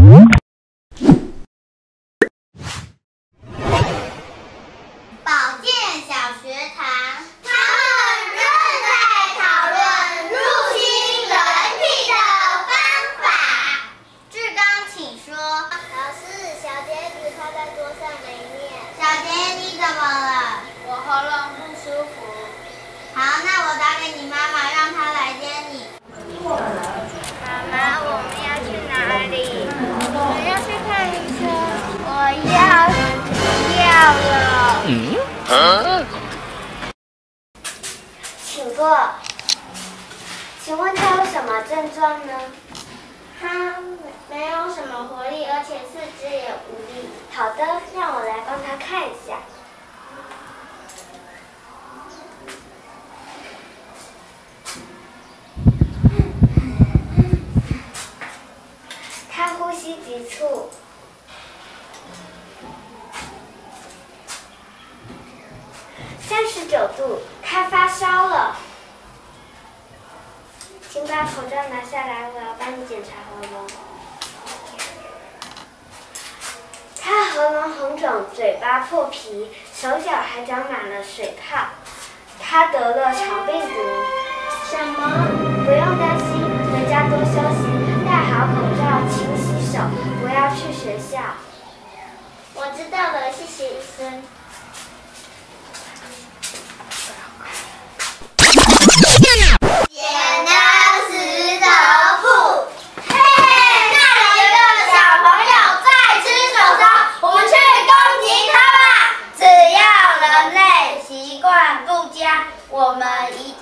保健小学堂，他们正在讨论入侵人体的方法。志刚，请说。老师，小杰子趴在桌上没念。小杰，你怎么了？我喉咙不舒服。好，那我打给你妈妈，让她来接你。妈妈，我们要去哪里？我要去看医生。我要了。请坐。请问他有什么症状呢？他没有什么活力，而且四肢也无力。好的，让我来帮他看一下。他呼吸急促。39度，他发烧了。请把口罩拿下来，我要帮你检查喉咙。他喉咙红肿，嘴巴破皮，手脚还长满了水泡。他得了肠病毒。什么？不用担心，回家多休息，戴好口罩，勤洗手，不要去学校。我知道了，谢谢医生。剪刀石头布，嘿，那有一个小朋友在吃手刀，我们去攻击他吧！只要人类习惯不佳，我们一